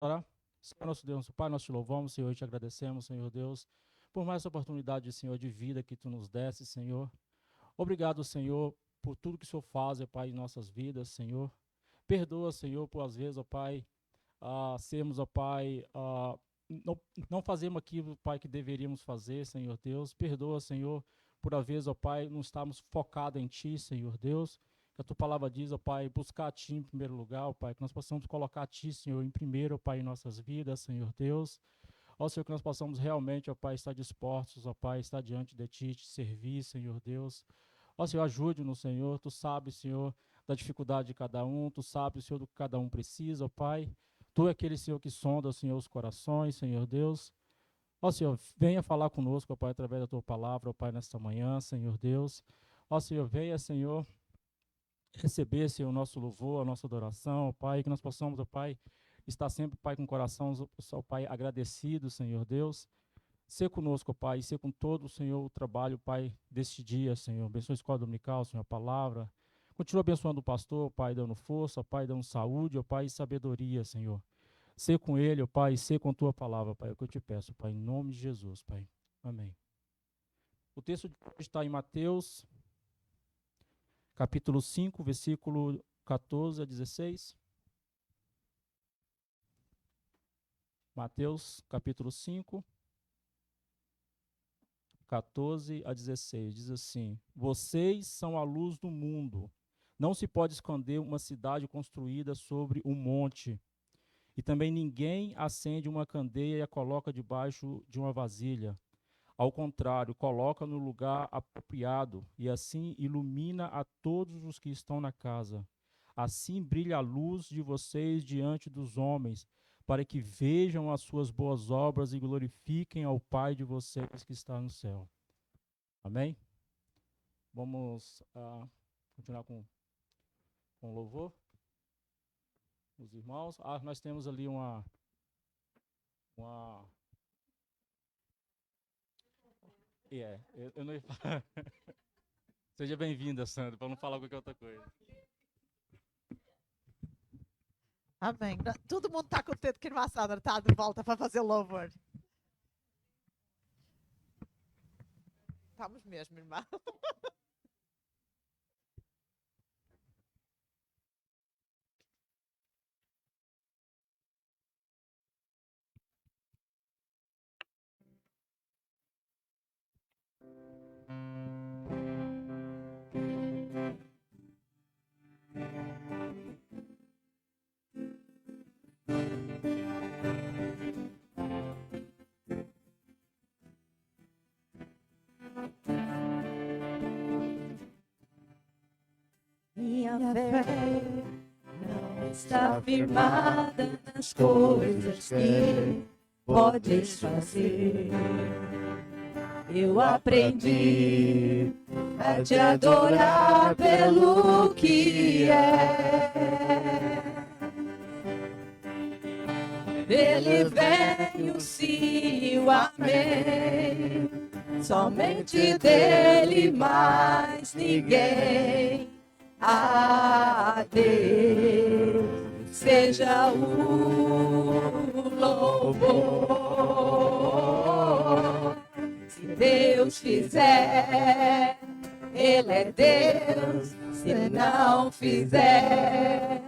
Orar. Senhor nosso Deus, nosso Pai, nós te louvamos, Senhor, e te agradecemos, Senhor Deus, por mais essa oportunidade, Senhor, de vida que tu nos deste, Senhor. Obrigado, Senhor, por tudo que o Senhor faz, Pai, em nossas vidas, Senhor. Perdoa, Senhor, por às vezes, ó Pai, sermos, ó Pai, não fazemos aquilo, Pai, que deveríamos fazer, Senhor Deus. Perdoa, Senhor, por às vezes, ó Pai, não estarmos focados em Ti, Senhor Deus. Que a Tua palavra diz, ó Pai, buscar a Ti em primeiro lugar, ó Pai, que nós possamos colocar a Ti, Senhor, em primeiro, ó Pai, em nossas vidas, Senhor Deus. Ó Senhor, que nós possamos realmente, ó Pai, estar dispostos, ó Pai, estar diante de Ti, te servir, Senhor Deus. Ó Senhor, ajude-nos, Senhor. Tu sabes, Senhor, da dificuldade de cada um. Tu sabes, Senhor, do que cada um precisa, ó Pai. Tu é aquele, Senhor, que sonda, Senhor, os corações, Senhor Deus. Ó Senhor, venha falar conosco, ó Pai, através da Tua palavra, ó Pai, nesta manhã, Senhor Deus. Ó Senhor, venha, Senhor, receber, Senhor, o nosso louvor, a nossa adoração, ó Pai, que nós possamos, ó Pai, estar sempre, Pai, com o coração, ó Pai, agradecido, Senhor Deus. Ser conosco, ó Pai, e ser com todo, Senhor, o trabalho, Pai, deste dia, Senhor. Abençoa a escola dominical, Senhor, a palavra. Continua abençoando o pastor, Pai, dando força, Pai, dando saúde, ó Pai, e sabedoria, Senhor. Ser com ele, ó Pai, e ser com tua palavra, Pai, é o que eu te peço, Pai, em nome de Jesus, Pai. Amém. O texto de hoje está em Mateus, capítulo 5, versículo 14 a 16. Mateus, capítulo 5, 14 a 16, diz assim: Vocês são a luz do mundo. Não se pode esconder uma cidade construída sobre um monte. E também ninguém acende uma candeia e a coloca debaixo de uma vasilha. Ao contrário, coloca no lugar apropriado e assim ilumina a todos os que estão na casa. Assim brilha a luz de vocês diante dos homens, para que vejam as suas boas obras e glorifiquem ao Pai de vocês que está no céu. Amém? Vamos continuar com louvor. Os irmãos. Nós temos ali uma eu não ia falar. Seja bem-vinda, Sandra, para não falar qualquer outra coisa. Amém. Todo mundo está contente que a irmã Sandra está de volta para fazer louvor. Estamos mesmo, irmã. Minha fé não está firmada nas coisas que podes fazer. Eu aprendi a te adorar pelo que é. Dele vem o sim, o amém. Somente dele, mais ninguém. A Deus seja o louvor. Se Deus fizer, Ele é Deus. Se não fizer,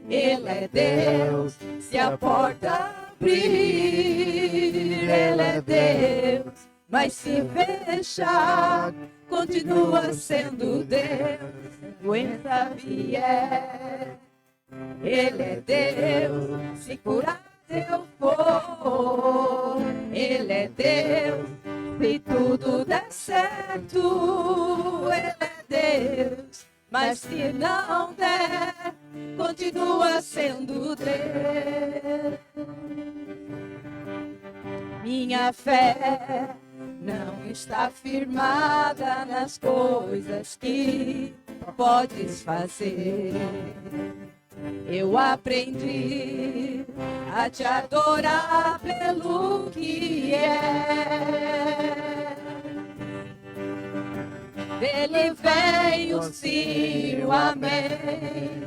Ele é Deus. Se a porta abrir, Ele é Deus. Mas se fechar, continua sendo Deus. Aguenta vier, Ele é Deus. Se curar eu for, Ele é Deus. Se tudo der certo, Ele é Deus. Mas se não der, continua sendo Deus. Minha fé não está firmada nas coisas que podes fazer. Eu aprendi a te adorar pelo que é. Dele vem o sim, o amém.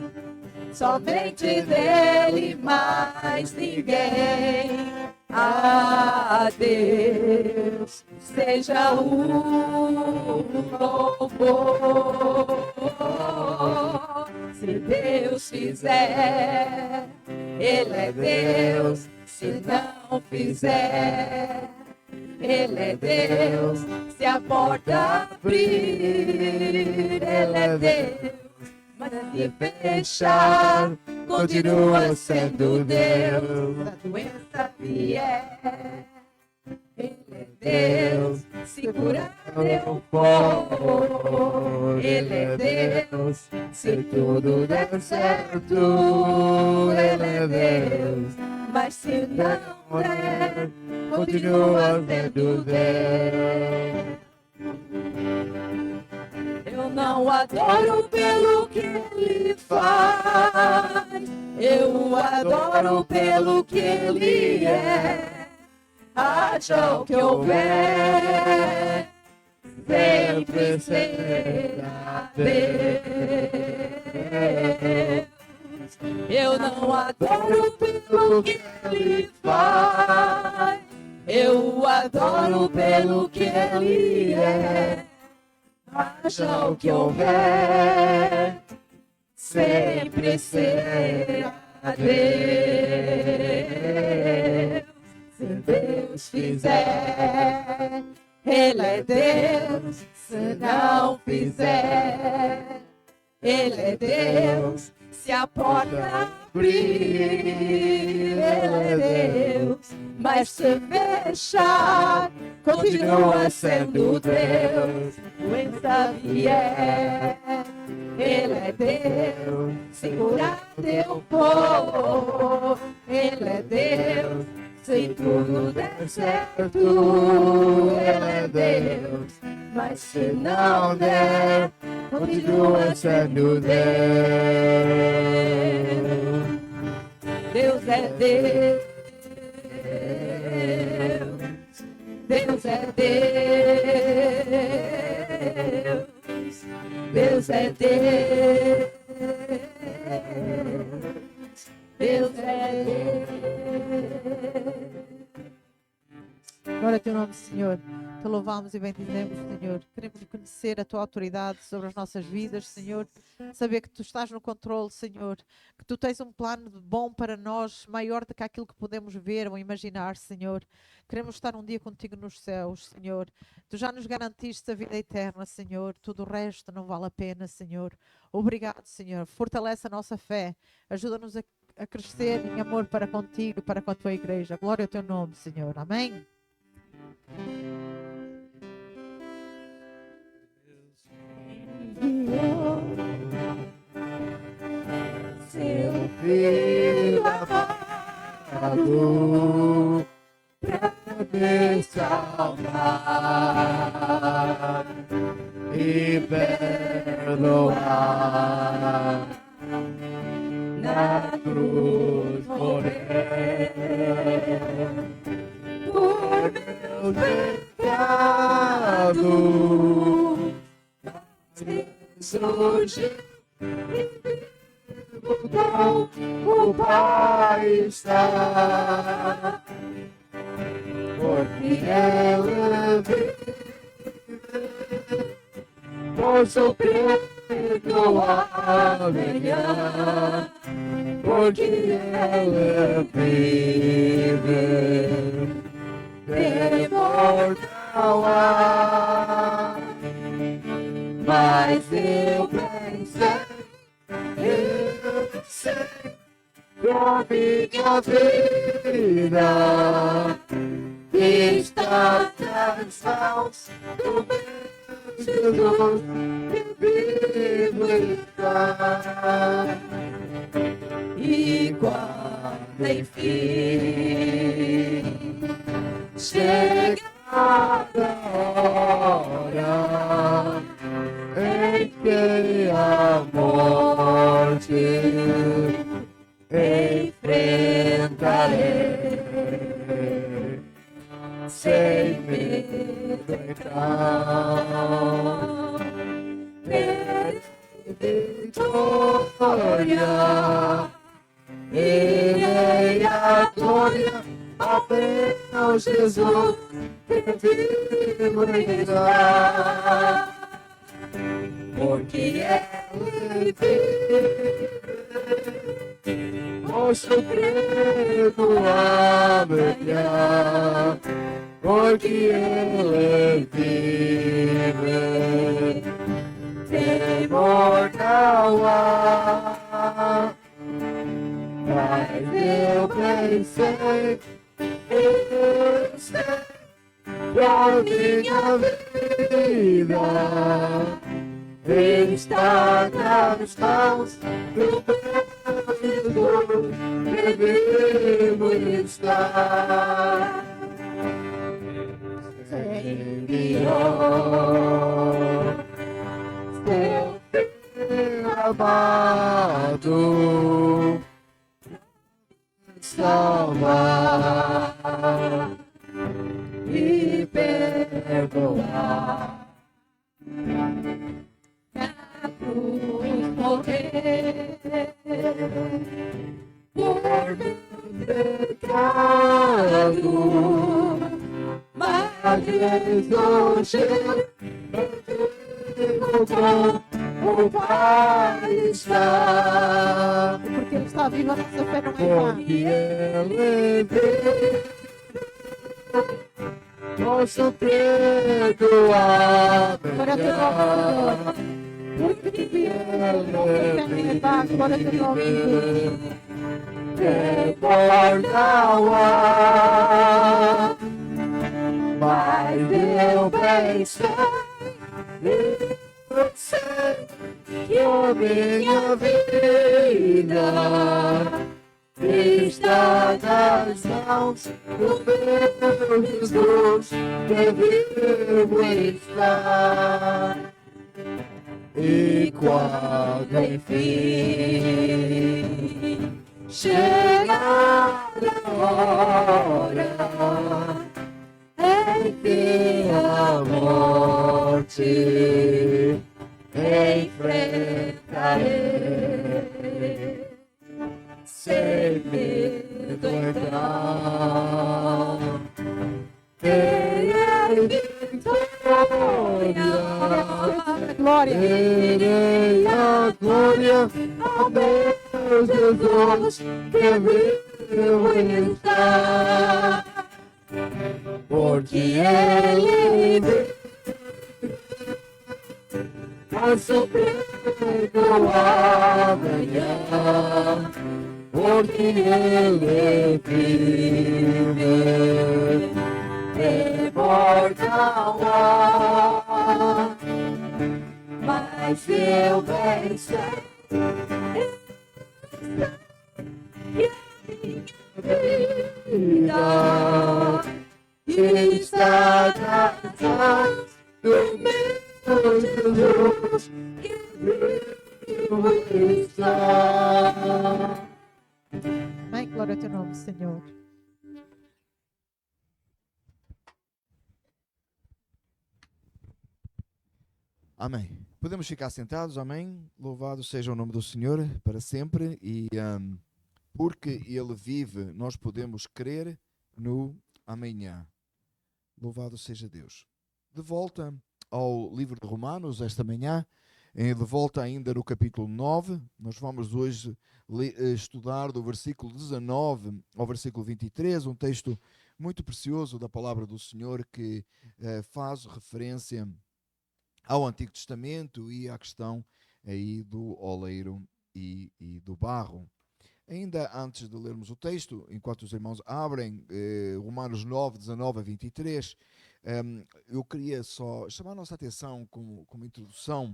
somente dele, mais ninguém. A Deus seja o louvor. Se Deus fizer, Ele é Deus. Se não fizer, Ele é Deus. Se a porta abrir, Ele é Deus. Mas se fechar, continua sendo Deus. A doença vier, Ele é Deus. Se curar eu for, Ele é Deus. Se tudo der certo, Ele é Deus. Mas se não der, continua sendo Deus. Eu não adoro pelo que Ele faz, eu adoro pelo que Ele é. Haja o que houver, sempre será Deus. Eu não adoro pelo que Ele faz, eu adoro pelo que Ele é. Haja o que houver, sempre será Deus. Se Deus fizer, Ele é Deus. Se não fizer, Ele é Deus. Se a porta abrir, Ele é Deus. Mas se fechar, continua sendo Deus. Doença vier, Ele é Deus. Se curar teu povo, Ele é Deus. Se tudo der certo, Ele é Deus. Mas se não der, continua sendo Deus. Deus é Deus. Deus é Deus. Deus é Deus. Deus é Deus. Glória ao teu nome, Senhor. Te louvamos e bendizemos, Senhor. Queremos conhecer a tua autoridade sobre as nossas vidas, Senhor. Saber que tu estás no controle, Senhor. Que tu tens um plano bom para nós, maior do que aquilo que podemos ver ou imaginar, Senhor. Queremos estar um dia contigo nos céus, Senhor. Tu já nos garantiste a vida eterna, Senhor. Tudo o resto não vale a pena, Senhor. Obrigado, Senhor. Fortalece a nossa fé. Ajuda-nos a crescer em amor para contigo e para com a tua igreja. Glória ao teu nome, Senhor. Amém. Seu filho amado pra me salvar e perdoar, na cruz morrer por meus pecados. Surge o Pai está, porque Ele vive, posso perdoar amanhã, porque Ele vive, imortal. Mas eu pensei, eu sei, a minha vida está nas mãos do meu Jesus e vivo está. E quando enfim chega a hora em que a morte enfrentarei, sem medo entrar, vitória. Irei à glória, ao meu Jesus, que vivo está. Porque Ele vive, posso crer no amanhã. Porque Ele vive, temor não há. Mas eu pensei, eu sei que a minha vida está nas mãos do meu Jesus, que vivo está. Enviou seu filho amado salvar e perdoar. Na cruz morrer por meu pecado, mas Jesus encontrou o Pai está. Porque Ele está vivo, a nossa fé não é vã. Porque Ele vive, posso perdoar. Glória ao teu nome, Senhor. Porque Ele vive, a nossa fé não é vã. Glória ao teu nome, Jesus. Temor não há, mas eu pensei, eu sei que a minha vida está nas mãos do meu Jesus, que vivo está. E quando enfim chegar a hora em que a morte enfrentarei, sem medo entrar, terei vitória. Glória. Terei a glória ao meu Jesus, que vivo está. Porque Ele vive, posso crer no amanhã. Porque Ele vive, temor não há. Mas eu bem sei que a minha vida está nas mãos do meu Jesus, que vivo está. Amém. Glória ao teu nome, Senhor. Amém. Podemos ficar sentados, amém? Louvado seja o nome do Senhor para sempre. E porque Ele vive, nós podemos crer no amanhã. Louvado seja Deus. De volta ao livro de Romanos, esta manhã, de volta ainda no capítulo 9, nós vamos hoje estudar do versículo 19 ao versículo 23, um texto muito precioso da palavra do Senhor que faz referência ao Antigo Testamento e à questão aí do oleiro e do barro. Ainda antes de lermos o texto, enquanto os irmãos abrem Romanos 9, 19 a 23, eu queria só chamar a nossa atenção como introdução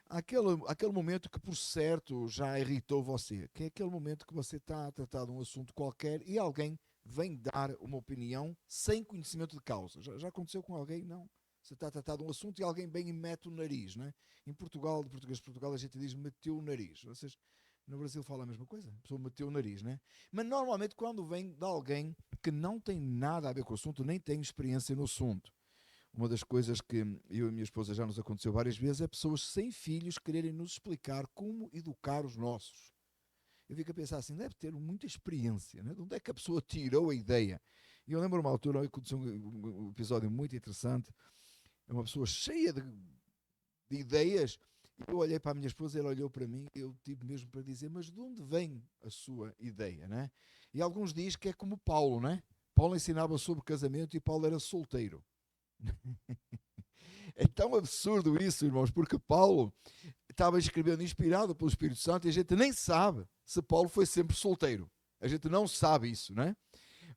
aquele momento que por certo já irritou você, que é aquele momento que você está a tratar de um assunto qualquer e alguém vem dar uma opinião sem conhecimento de causa. Já aconteceu com alguém? Não. Você está a tratar de um assunto e alguém vem e mete o nariz, não é? Em Portugal, de português de Portugal, a gente diz meteu o nariz. Vocês no Brasil falam a mesma coisa? A pessoa meteu o nariz, não é? Mas normalmente quando vem de alguém que não tem nada a ver com o assunto, nem tem experiência no assunto. uma das coisas que eu e minha esposa já nos aconteceu várias vezes é pessoas sem filhos quererem nos explicar como educar os nossos. Eu fico a pensar assim, deve ter muita experiência, né? De onde é que a pessoa tirou a ideia? E eu lembro uma altura, aconteceu um episódio muito interessante, uma pessoa cheia de ideias, e eu olhei para a minha esposa, ela olhou para mim, eu tive mesmo para dizer, mas de onde vem a sua ideia, né? E alguns dizem que é como Paulo, né? Paulo ensinava sobre casamento e Paulo era solteiro. É tão absurdo isso, irmãos, porque Paulo estava escrevendo inspirado pelo Espírito Santo e a gente nem sabe se Paulo foi sempre solteiro. A gente não sabe isso, né?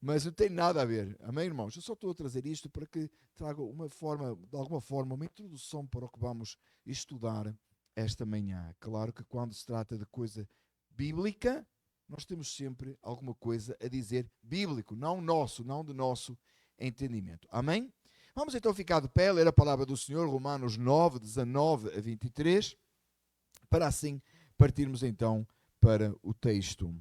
Mas não tem nada a ver. Amém, irmãos? Eu só estou a trazer isto para que traga de alguma forma, uma introdução para o que vamos estudar esta manhã. Claro que quando se trata de coisa bíblica, nós temos sempre alguma coisa a dizer bíblico, não nosso, não do nosso entendimento. Amém? Vamos então ficar de pé, ler a palavra do Senhor, Romanos 9, 19 a 23, para assim partirmos então para o texto.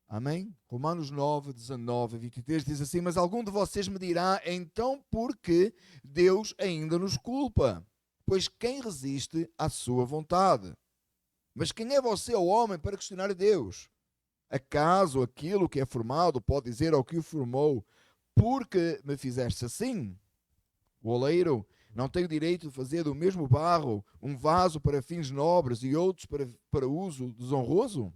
Amém? Romanos 9, 19 a 23 diz assim, mas algum de vocês me dirá, então por que Deus ainda nos culpa? Pois quem resiste à sua vontade? Mas quem é você, ó homem, para questionar a Deus? Acaso aquilo que é formado pode dizer ao que o formou, porque me fizeste assim? O oleiro não tem o direito de fazer do mesmo barro um vaso para fins nobres e outros para uso desonroso?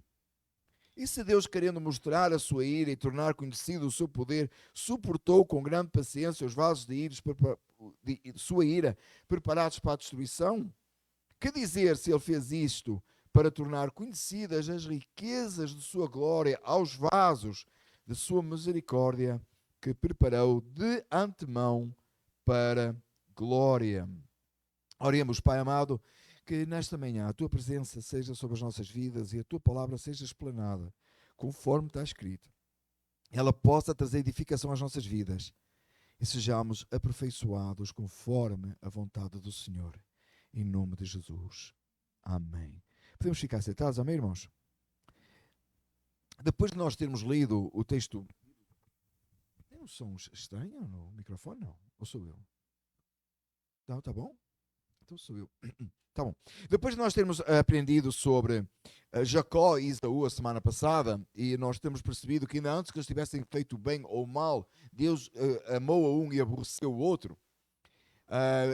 E se Deus, querendo mostrar a sua ira e tornar conhecido o seu poder, suportou com grande paciência os vasos de sua ira preparados para a destruição? Que dizer se ele fez isto para tornar conhecidas as riquezas de sua glória aos vasos de sua misericórdia, que preparou de antemão para glória? Oremos, Pai amado, que nesta manhã a Tua presença seja sobre as nossas vidas e a Tua palavra seja explanada, conforme está escrito. Ela possa trazer edificação às nossas vidas e sejamos aperfeiçoados conforme a vontade do Senhor. Em nome de Jesus. Amém. Podemos ficar sentados, amém, irmãos? Depois de nós termos lido o texto... Tem um som estranho no microfone? Não. Ou sou eu? Não, tá bom? Então sou eu. Tá bom. Depois de nós termos aprendido sobre Jacó e Esaú a semana passada, e nós temos percebido que ainda antes que eles tivessem feito bem ou mal, Deus amou a um e aborreceu o outro.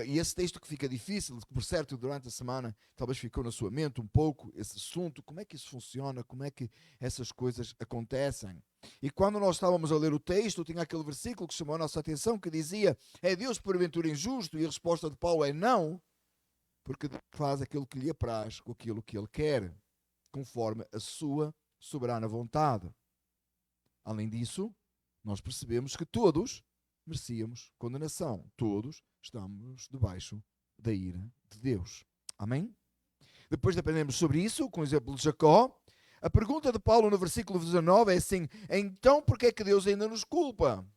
E esse texto que fica difícil, por certo, durante a semana, talvez ficou na sua mente um pouco esse assunto, como é que isso funciona, como é que essas coisas acontecem. E quando nós estávamos a ler o texto, tinha aquele versículo que chamou a nossa atenção, que dizia, é Deus porventura injusto? E a resposta de Paulo é não, porque faz aquilo que lhe apraz com aquilo que ele quer, conforme a sua soberana vontade. Além disso, nós percebemos que todos merecíamos condenação. Todos estamos debaixo da ira de Deus. Amém? Depois de aprendermos sobre isso, com o exemplo de Jacó, a pergunta de Paulo no versículo 19 é assim, então por que é que Deus ainda nos culpa?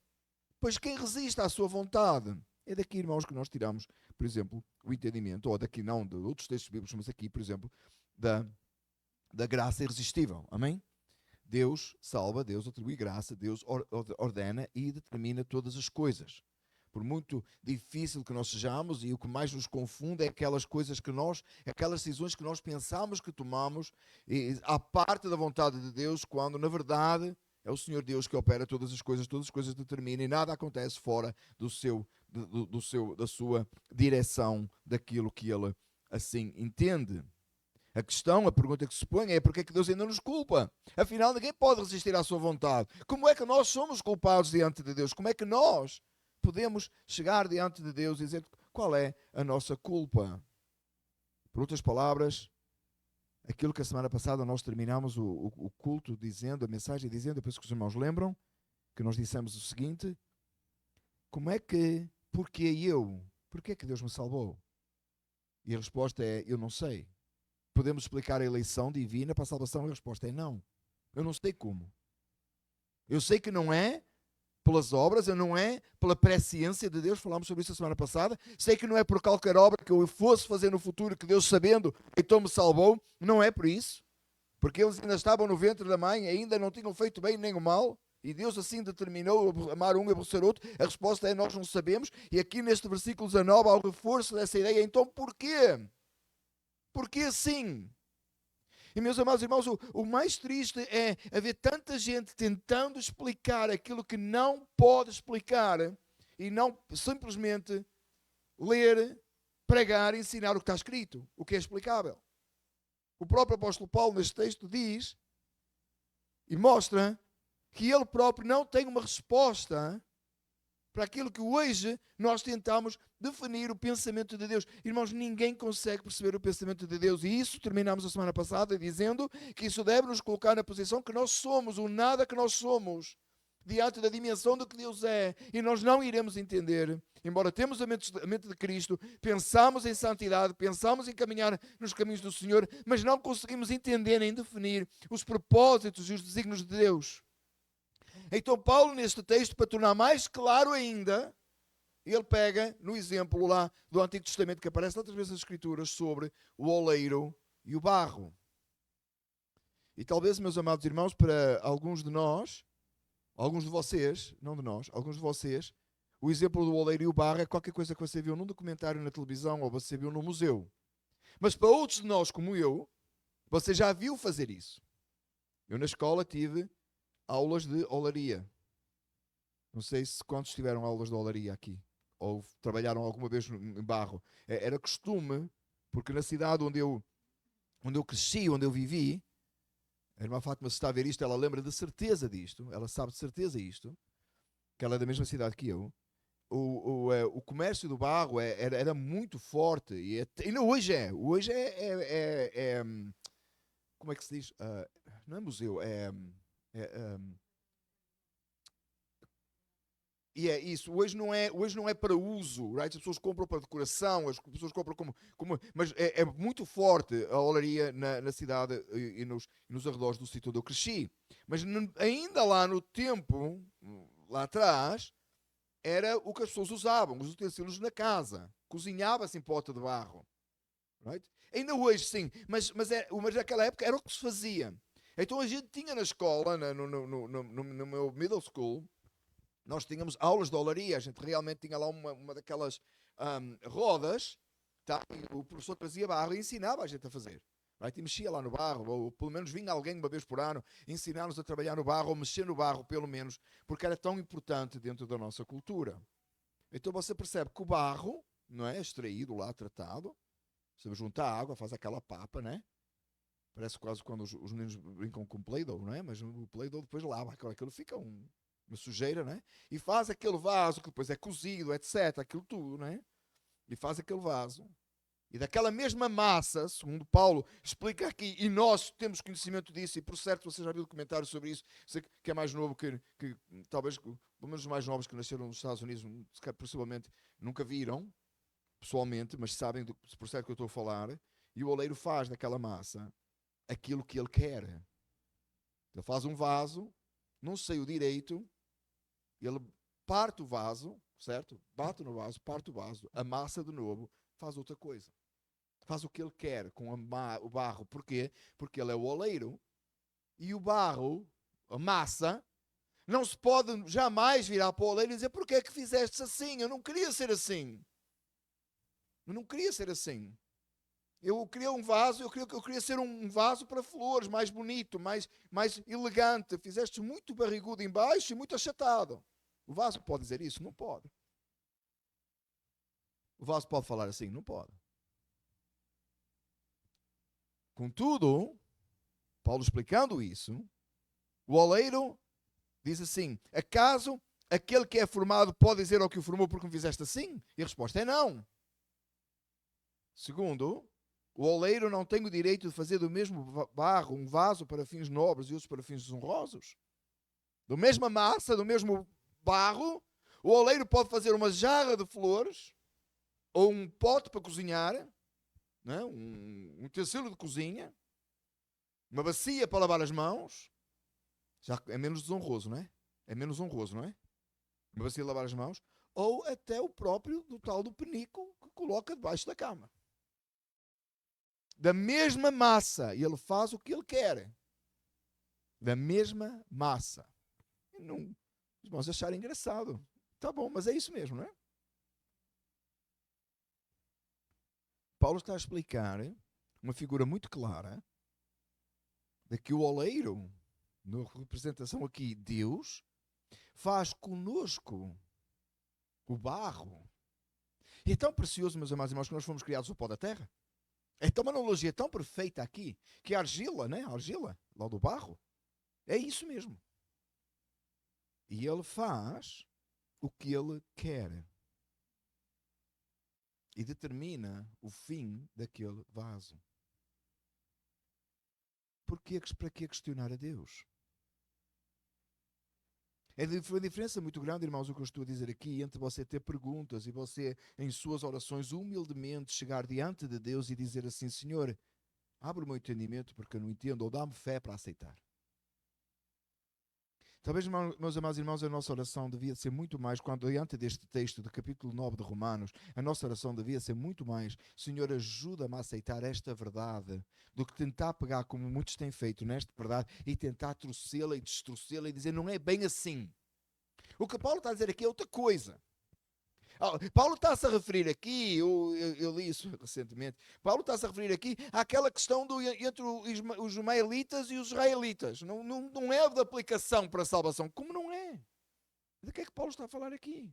Pois quem resiste à sua vontade? É daqui, irmãos, que nós tiramos, por exemplo, o entendimento, ou daqui não, de outros textos bíblicos, mas aqui, por exemplo, da graça irresistível. Amém? Deus salva, Deus atribui graça, Deus ordena e determina todas as coisas. Por muito difícil que nós sejamos, e o que mais nos confunde é aquelas coisas que aquelas decisões que nós pensamos que tomamos à parte da vontade de Deus, quando na verdade é o Senhor Deus que opera todas as coisas determina e nada acontece fora da sua direção, daquilo que Ele assim entende. A pergunta que se põe é porque é que Deus ainda nos culpa? Afinal, ninguém pode resistir à sua vontade. Como é que nós somos culpados diante de Deus? Como é que nós podemos chegar diante de Deus e dizer qual é a nossa culpa? Por outras palavras, aquilo que a semana passada nós terminamos o culto dizendo, a mensagem dizendo, eu penso que os irmãos lembram, que nós dissemos o seguinte, porquê eu? Porquê é que Deus me salvou? E a resposta é, eu não sei. Podemos explicar a eleição divina para a salvação? A resposta é não. Eu não sei como. Eu sei que não é pelas obras, não é pela presciência de Deus, falámos sobre isso a semana passada, sei que não é por qualquer obra que eu fosse fazer no futuro, que Deus sabendo, então me salvou, não é por isso, porque eles ainda estavam no ventre da mãe, ainda não tinham feito bem nem o mal, E Deus assim determinou amar um e aborrecer outro? A resposta é: nós não sabemos. E aqui neste versículo 19 há o reforço dessa ideia. Então porquê? Porquê assim? E meus amados irmãos, o mais triste é haver tanta gente tentando explicar aquilo que não pode explicar e não simplesmente ler, pregar, ensinar o que está escrito, o que é explicável. O próprio apóstolo Paulo neste texto diz e mostra que ele próprio não tem uma resposta para aquilo que hoje nós tentamos definir o pensamento de Deus. Irmãos, ninguém consegue perceber o pensamento de Deus. E isso terminamos a semana passada dizendo que isso deve nos colocar na posição que nós somos, o nada que nós somos, diante da dimensão do que Deus é. E nós não iremos entender, embora temos a mente de Cristo, pensamos em santidade, pensamos em caminhar nos caminhos do Senhor, mas não conseguimos entender nem definir os propósitos e os desígnios de Deus. Então Paulo, neste texto, para tornar mais claro ainda, ele pega no exemplo lá do Antigo Testamento, que aparece outras vezes nas Escrituras, sobre o oleiro e o barro. E talvez, meus amados irmãos, para alguns de nós, alguns de vocês, não de nós, alguns de vocês, o exemplo do oleiro e o barro é qualquer coisa que você viu num documentário na televisão ou você viu no museu. Mas para outros de nós, como eu, você já viu fazer isso. Eu na escola tive aulas de olaria. Não sei se quantos tiveram aulas de olaria aqui, ou trabalharam alguma vez em barro. Era costume, porque na cidade onde eu cresci, onde eu vivi, a irmã Fátima, se está a ver isto, ela lembra de certeza disto, ela sabe de certeza isto, que ela é da mesma cidade que eu. O comércio do barro era muito forte, e ainda hoje é. Hoje como é que se diz? Não é museu, e é isso, hoje não é para uso, right? As pessoas compram para decoração, as pessoas compram mas é muito forte a olaria na cidade e nos arredores do sítio onde eu cresci. Mas ainda lá no tempo, lá atrás, era o que as pessoas usavam, os utensílios na casa. Cozinhava-se em pote de barro. Right? Ainda hoje sim, mas naquela época era o que se fazia. Então a gente tinha na escola, no meu middle school, nós tínhamos aulas de olaria. A gente realmente tinha lá uma daquelas rodas, tá? E o professor trazia barro e ensinava a gente a fazer. Right? E mexia lá no barro, ou pelo menos vinha alguém uma vez por ano ensinar-nos a trabalhar no barro, ou mexer no barro pelo menos, porque era tão importante dentro da nossa cultura. Então você percebe que o barro, não é, extraído lá, tratado, você junta a água, faz aquela papa, né? Parece quase quando os meninos brincam com Play-Doh, não é? Mas o Play-Doh depois lava, aquilo fica uma sujeira, né? E faz aquele vaso que depois é cozido, etc. Aquilo tudo, né? E faz aquele vaso. E daquela mesma massa, segundo Paulo explica aqui, e nós temos conhecimento disso, e por certo você já viu documentários sobre isso, sei que é mais novo que talvez, pelo menos os mais novos que nasceram nos Estados Unidos, possivelmente nunca viram, pessoalmente, mas sabem por certo que eu estou a falar. E o oleiro faz daquela massa aquilo que ele quer. Ele faz um vaso, não sei o direito, ele parte o vaso, certo? Bate no vaso, parte o vaso, amassa de novo, faz outra coisa. Faz o que ele quer com o barro. Porquê? Porque ele é o oleiro. E o barro, a massa, não se pode jamais virar para o oleiro e dizer: porquê é que fizeste assim? Eu não queria ser assim. Eu não queria ser assim. Eu queria um vaso, eu queria ser um vaso para flores, mais bonito, mais elegante. Fizeste muito barrigudo em baixo e muito achatado. O vaso pode dizer isso? Não pode. O vaso pode falar assim? Não pode. Contudo, Paulo explicando isso, o oleiro diz assim: acaso aquele que é formado pode dizer ao que o formou porque me fizeste assim? E a resposta é não. Segundo, o oleiro não tem o direito de fazer do mesmo barro um vaso para fins nobres e outros para fins desonrosos. Da mesma massa, do mesmo barro, o oleiro pode fazer uma jarra de flores ou um pote para cozinhar, né? Um utensílio de cozinha, uma bacia para lavar as mãos. Já é menos desonroso, não é? É menos honroso, não é? Uma bacia de lavar as mãos. Ou até o próprio do tal do penico que coloca debaixo da cama. Da mesma massa. E ele faz o que ele quer. Da mesma massa. não, os irmãos acharem engraçado. Tá bom, mas é isso mesmo, não é? Paulo está a explicar uma figura muito clara de que o oleiro, na representação aqui, Deus, faz conosco o barro. E é tão precioso, meus amados irmãos, que nós fomos criados do pó da terra. É uma analogia tão perfeita aqui, que a argila, né? A argila, lá do barro, é isso mesmo. E ele faz o que ele quer. E determina o fim daquele vaso. Para que questionar a Deus? É uma diferença muito grande, irmãos, o que eu estou a dizer aqui, entre você ter perguntas e você, em suas orações, humildemente chegar diante de Deus e dizer assim: Senhor, abre o meu entendimento porque eu não entendo, ou dá-me fé para aceitar. Talvez, meus amados irmãos, a nossa oração devia ser muito mais, quando diante deste texto do capítulo 9 de Romanos, a nossa oração devia ser muito mais: Senhor, ajuda-me a aceitar esta verdade, do que tentar pegar, como muitos têm feito, nesta verdade, e tentar torcê-la e destorcê-la e dizer, não é bem assim. O que Paulo está a dizer aqui é outra coisa. Paulo está-se a referir aqui, eu li isso recentemente, Paulo está-se a referir aqui àquela questão entre os ismaelitas e os israelitas. Não é de aplicação para a salvação. Como não é? De que é que Paulo está a falar aqui?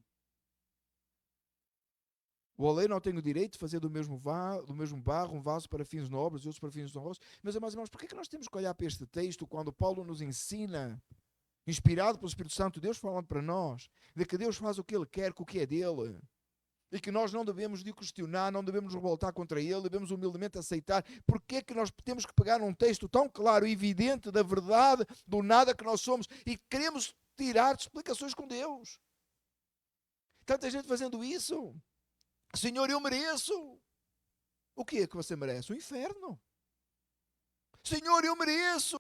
O oleiro não tem o direito de fazer do mesmo barro um vaso para fins nobres e outros para fins honrosos. Meus amados irmãos, por que nós temos que olhar para este texto quando Paulo nos ensina, inspirado pelo Espírito Santo, Deus falando para nós, de que Deus faz o que Ele quer com o que é dele, e que nós não devemos de questionar, não devemos revoltar contra Ele, devemos humildemente aceitar? Porque é que nós temos que pegar um texto tão claro e evidente da verdade, do nada que nós somos, e queremos tirar de explicações com Deus? Tanta gente fazendo isso. Senhor, eu mereço. O que é que você merece? O inferno. Senhor, eu mereço.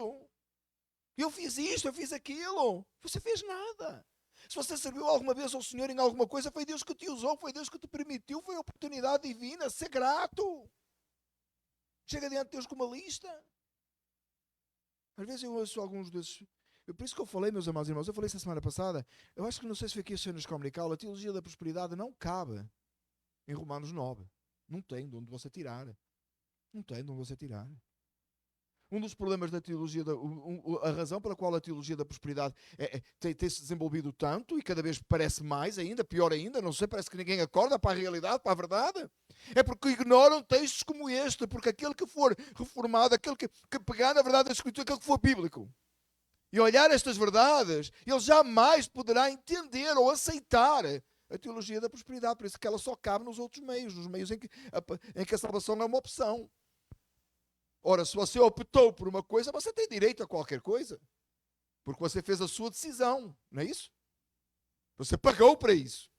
Eu fiz isto, eu fiz aquilo. Você fez nada. Se você serviu alguma vez ao Senhor em alguma coisa, foi Deus que te usou, foi Deus que te permitiu, foi a oportunidade divina. Ser grato. Chega diante de Deus com uma lista. Às vezes eu ouço alguns desses. Por isso que eu falei, meus amados irmãos, eu falei essa semana passada, eu acho que não sei se foi aqui a Cenas Comunical, a teologia da prosperidade não cabe em Romanos 9. Não tem de onde você tirar. Não tem de onde você tirar. Um dos problemas da teologia, a razão pela qual a teologia da prosperidade tem-se desenvolvido tanto, e cada vez parece mais ainda, pior ainda, não sei, parece que ninguém acorda para a realidade, para a verdade, é porque ignoram textos como este, porque aquele que for reformado, aquele que pegar na verdade da Escritura, aquele que for bíblico, e olhar estas verdades, ele jamais poderá entender ou aceitar a teologia da prosperidade. Por isso que ela só cabe nos outros meios, nos meios em que a salvação é uma opção. Ora, se você optou por uma coisa, você tem direito a qualquer coisa, porque você fez a sua decisão, não é isso? Você pagou para isso.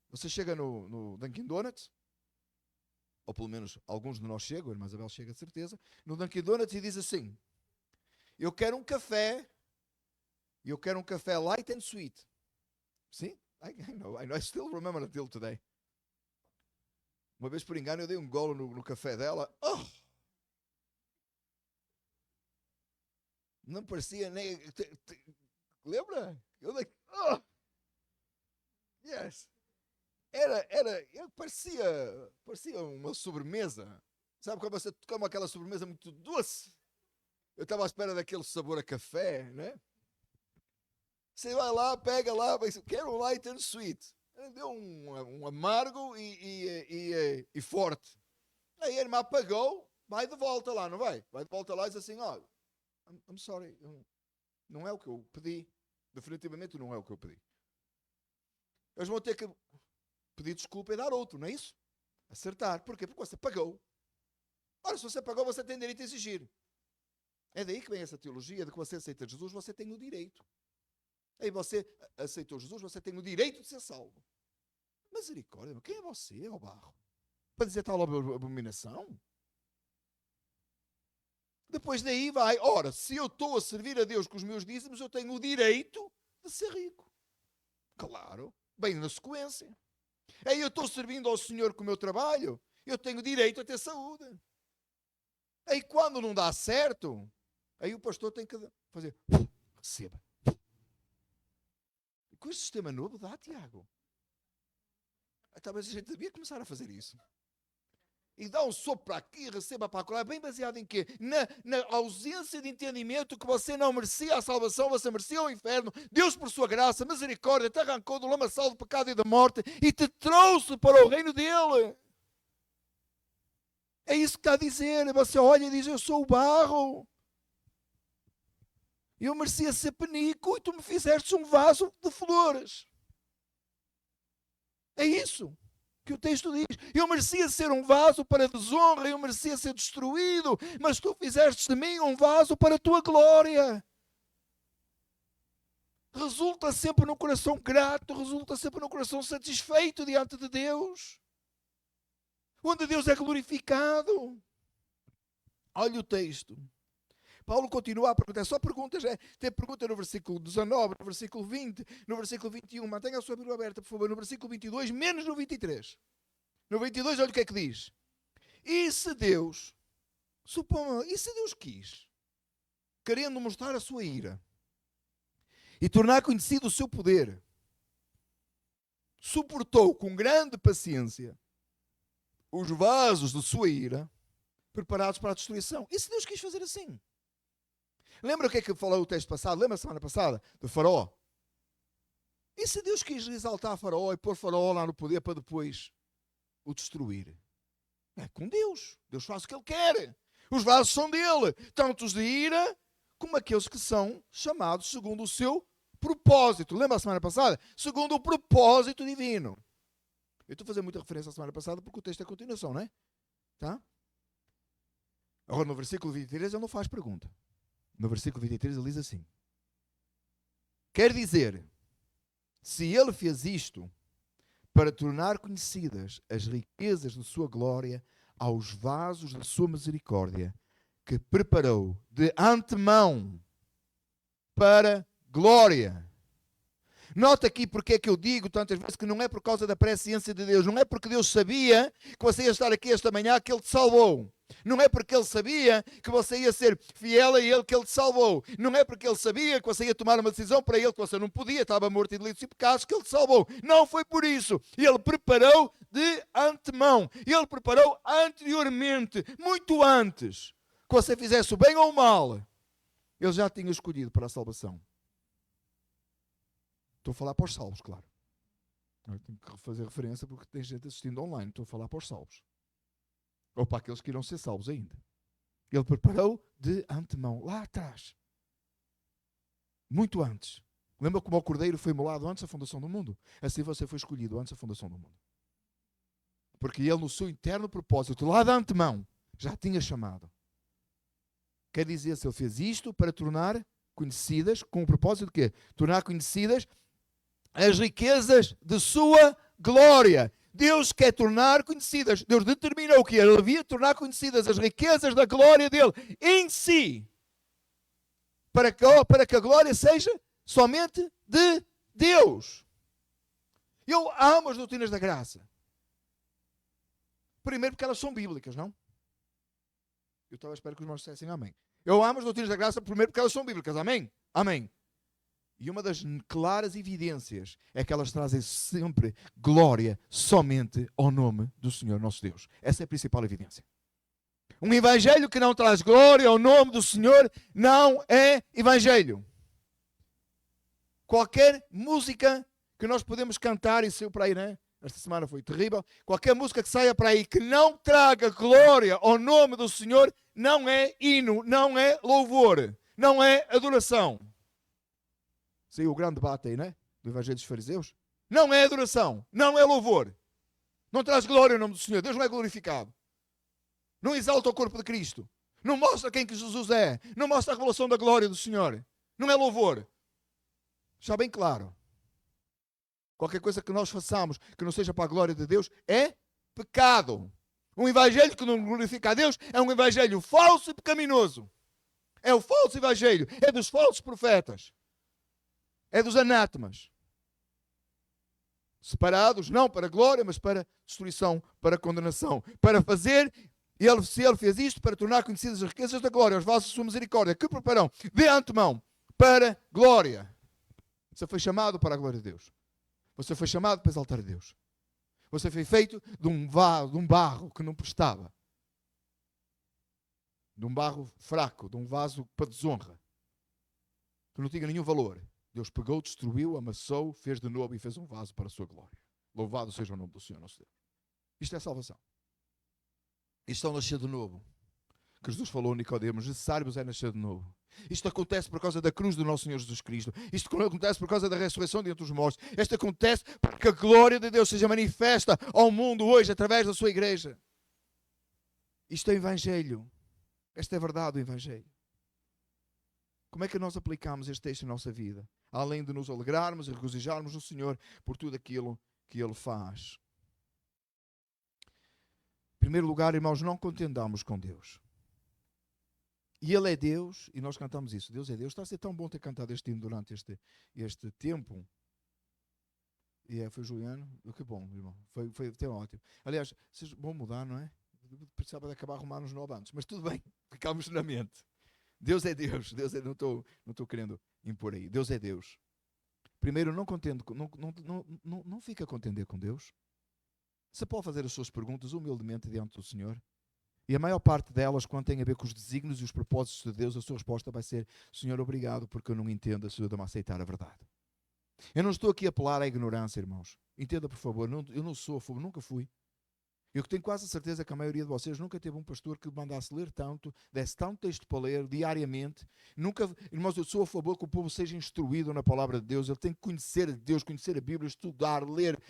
Você chega no Dunkin' Donuts, ou pelo menos alguns de nós chegam, a irmã Isabel chega de certeza, no Dunkin' Donuts e diz assim: eu quero um café, e eu quero um café light and sweet. Sim, I know, I still remember until today. Uma vez por engano eu dei um golo no café dela. Oh! Não parecia nem... Lembra? Oh! Yes. Parecia uma sobremesa. Sabe quando você toma aquela sobremesa muito doce? Eu estava à espera daquele sabor a café, né? Você vai lá, pega lá, quero um light and sweet. Deu um amargo e forte. Aí a irmã pagou, vai de volta lá, não vai? Vai de volta lá e diz assim: olha, I'm sorry, não é o que eu pedi. Definitivamente não é o que eu pedi. Eles vão ter que pedir desculpa e dar outro, não é isso? Acertar. Porquê? Porque você pagou. Ora, se você pagou, você tem direito a exigir. É daí que vem essa teologia de que você aceita Jesus, você tem o direito. Aí você aceitou Jesus, você tem o direito de ser salvo. Misericórdia, quem é você, ó barro? Para dizer tal abominação? Depois daí vai, ora, se eu estou a servir a Deus com os meus dízimos, eu tenho o direito de ser rico. Claro, bem na sequência. Aí eu estou servindo ao Senhor com o meu trabalho, eu tenho direito a ter saúde. Aí quando não dá certo, aí o pastor tem que fazer, receba. Com este sistema novo dá, Tiago. Talvez a gente devia começar a fazer isso. E dá um sopro para aqui, receba para lá, bem baseado em quê? Na ausência de entendimento que você não merecia a salvação, você merecia o inferno. Deus, por sua graça, misericórdia, te arrancou do lamaçal do pecado e da morte e te trouxe para o reino dele. É isso que está a dizer. Você olha e diz, eu sou o barro. Eu merecia ser penico e tu me fizeste um vaso de flores. É isso que o texto diz. Eu merecia ser um vaso para desonra, eu merecia ser destruído, mas tu fizeste de mim um vaso para a tua glória. Resulta sempre num coração grato, resulta sempre num coração satisfeito diante de Deus, onde Deus é glorificado. Olha o texto. Paulo continua a perguntar, só perguntas, tem pergunta no versículo 19, no versículo 20, no versículo 21, mantenha a sua Bíblia aberta, por favor, no versículo 22, menos no 23. No 22, olha o que é que diz. E se Deus, e se Deus quis, querendo mostrar a sua ira, e tornar conhecido o seu poder, suportou com grande paciência os vasos de sua ira, preparados para a destruição. E se Deus quis fazer assim? Lembra o que é que falou o texto passado? Lembra a semana passada? Do faraó. E se Deus quis exaltar faraó e pôr faraó lá no poder para depois o destruir? É com Deus. Deus faz o que Ele quer. Os vasos são dele. Tanto os de ira, como aqueles que são chamados segundo o seu propósito. Lembra a semana passada? Segundo o propósito divino. Eu estou a fazer muita referência à semana passada porque o texto é a continuação, não é? Tá? Agora no versículo 23 ele não faz pergunta. No versículo 23 ele diz assim. Quer dizer, se ele fez isto para tornar conhecidas as riquezas de sua glória aos vasos da sua misericórdia, que preparou de antemão para glória. Nota aqui porque é que eu digo tantas vezes que não é por causa da presciência de Deus, não é porque Deus sabia que você ia estar aqui esta manhã que Ele te salvou. Não é porque Ele sabia que você ia ser fiel a Ele que Ele te salvou. Não é porque Ele sabia que você ia tomar uma decisão para Ele que você não podia, estava morto em delitos e pecados, que Ele te salvou. Não foi por isso. Ele preparou de antemão. Ele preparou anteriormente, muito antes, que você fizesse o bem ou o mal. Ele já tinha escolhido para a salvação. Estou a falar para os salvos, claro. Eu tenho que fazer referência porque tem gente assistindo online. Estou a falar para os salvos. Ou para aqueles que irão ser salvos ainda. Ele preparou de antemão, lá atrás. Muito antes. Lembra como o cordeiro foi imolado antes da fundação do mundo? Assim você foi escolhido antes da fundação do mundo. Porque ele, no seu interno propósito, lá de antemão, já tinha chamado. Quer dizer, se ele fez isto para tornar conhecidas, com o propósito de quê? Tornar conhecidas as riquezas de sua glória. Deus quer tornar conhecidas, Deus determinou que ele devia tornar conhecidas as riquezas da glória dele em si, para que a glória seja somente de Deus. Eu amo as doutrinas da graça. Primeiro porque elas são bíblicas, não? Eu estava a esperar que os irmãos dissessem amém. Eu amo as doutrinas da graça primeiro porque elas são bíblicas, amém? Amém. E uma das claras evidências é que elas trazem sempre glória somente ao nome do Senhor nosso Deus. Essa é a principal evidência. Um evangelho que não traz glória ao nome do Senhor não é evangelho. Qualquer música que nós podemos cantar, e saiu para aí, né? Esta semana foi terrível. Qualquer música que saia para aí que não traga glória ao nome do Senhor não é hino, não é louvor, não é adoração. Saiu o grande debate aí, né? Do Evangelho dos Fariseus. Não é adoração, não é louvor. Não traz glória ao nome do Senhor. Deus não é glorificado. Não exalta o corpo de Cristo. Não mostra quem que Jesus é. Não mostra a revelação da glória do Senhor. Não é louvor. Está bem claro. Qualquer coisa que nós façamos que não seja para a glória de Deus é pecado. Um evangelho que não glorifica a Deus é um evangelho falso e pecaminoso. É o falso evangelho. É dos falsos profetas. É dos anátemas. Separados, não para glória, mas para destruição, para condenação. Para fazer, se ele fez isto, para tornar conhecidas as riquezas da glória, os vasos de sua misericórdia, que preparou de antemão para glória. Você foi chamado para a glória de Deus. Você foi chamado para exaltar a Deus. Você foi feito de um vaso, de um barro que não prestava. De um barro fraco, de um vaso para desonra. Que não tinha nenhum valor. Deus pegou, destruiu, amassou, fez de novo e fez um vaso para a sua glória. Louvado seja o nome do Senhor nosso Deus. Isto é salvação. Isto é um nascer de novo. Que Jesus falou a Nicodemos, necessário é nascer de novo. Isto acontece por causa da cruz do nosso Senhor Jesus Cristo. Isto acontece por causa da ressurreição de entre os mortos. Isto acontece porque a glória de Deus seja manifesta ao mundo hoje através da sua igreja. Isto é o Evangelho. Esta é a verdade do Evangelho. Como é que nós aplicamos este texto na nossa vida? Além de nos alegrarmos e regozijarmos no Senhor por tudo aquilo que Ele faz. Em primeiro lugar, irmãos, não contendamos com Deus. E Ele é Deus, e nós cantamos isso. Deus é Deus. Está a ser tão bom ter cantado este hino durante este tempo. E foi Juliano. Que bom, irmão. Foi até ótimo. Aliás, vocês vão mudar, não é? Precisava de acabar Romanos 9 antes. Mas tudo bem, ficamos na mente. Deus é Deus. Deus é, não estou querendo impor aí. Deus é Deus. Primeiro, não fica a contender com Deus. Você pode fazer as suas perguntas humildemente diante do Senhor. E a maior parte delas, quando tem a ver com os desígnios e os propósitos de Deus, a sua resposta vai ser: Senhor, obrigado, porque eu não entendo, ajuda-me a aceitar a verdade. Eu não estou aqui a apelar à ignorância, irmãos. Entenda, por favor, eu não sou, nunca fui. Eu tenho quase a certeza que a maioria de vocês nunca teve um pastor que mandasse ler tanto, desse tanto texto para ler diariamente. Nunca, irmãos, eu sou a favor que o povo seja instruído na palavra de Deus. Ele tem que conhecer a Deus, conhecer a Bíblia, estudar, ler,